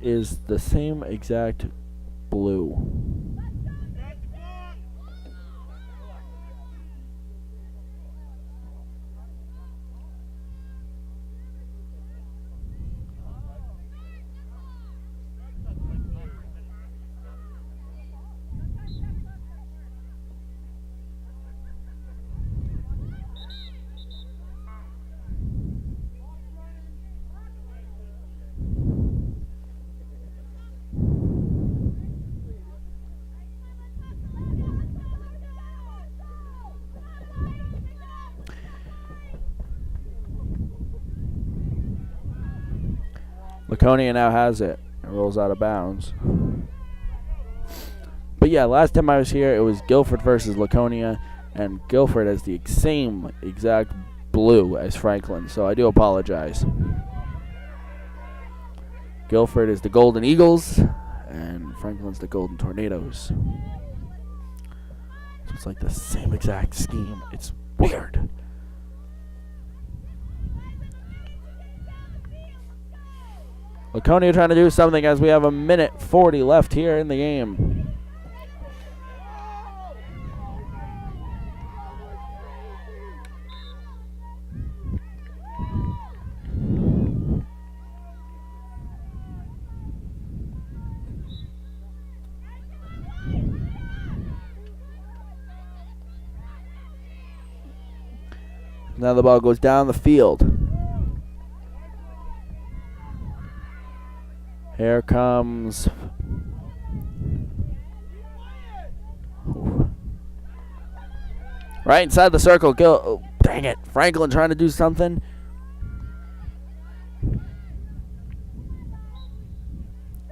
is the same exact blue. Laconia now has it. It rolls out of bounds. But yeah, last time I was here, it was Guilford versus Laconia, and Guilford has the same exact blue as Franklin, so I do apologize. Guilford is the Golden Eagles, and Franklin's the Golden Tornadoes. So it's like the same exact scheme. It's weird. Laconia trying to do something as we have a minute 40 left here in the game. Now the ball goes down the field. Here comes right inside the circle. Oh, dang it. Franklin trying to do something.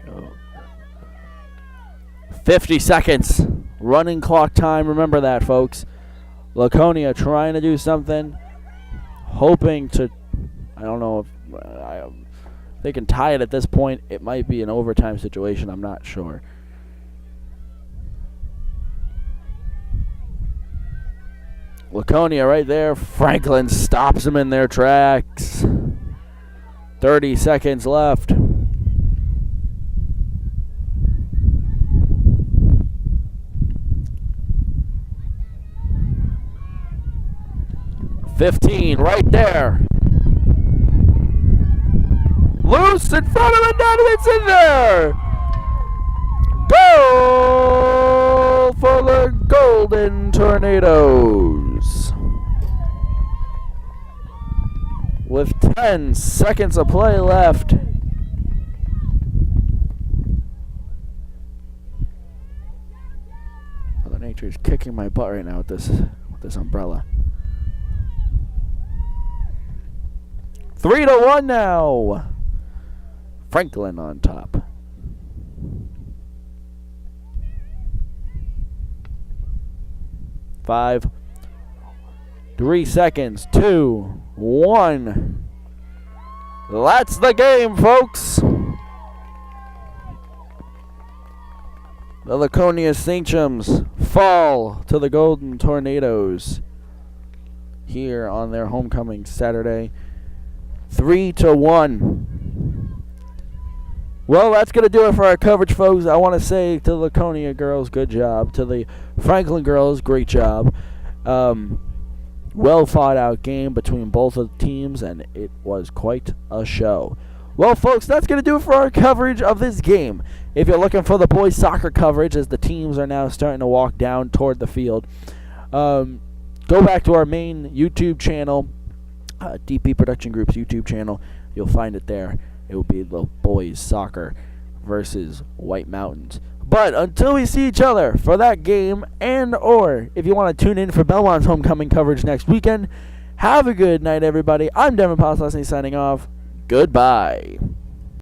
Oh. 50 seconds. Running clock time. Remember that, folks. Laconia trying to do something. Hoping to, I don't know if they can tie it at this point. It might be an overtime situation. I'm not sure. Laconia right there. Franklin stops them in their tracks. 30 seconds left. $15 right there. Loose in front of it, and it's in there. Goal for the Golden Tornadoes. With 10 seconds of play left. Mother Nature is kicking my butt right now with this umbrella. 3-1 now. Franklin on top. Five, 3 seconds, 2, 1. That's the game, folks. The Laconia Sainchums fall to the Golden Tornadoes here on their homecoming Saturday. 3-1. Well, that's going to do it for our coverage, folks. I want to say to the Laconia girls, good job. To the Franklin girls, great job. Well thought out game between both of the teams, and it was quite a show. Well, folks, that's going to do it for our coverage of this game. If you're looking for the boys soccer coverage, as the teams are now starting to walk down toward the field, go back to our main YouTube channel. DP Production Group's YouTube channel. You'll find it there. It will be the boys soccer versus White Mountains. But until we see each other for that game, and or if you want to tune in for Belmont's homecoming coverage next weekend, have a good night, everybody. I'm Devin Postlesny signing off. Goodbye.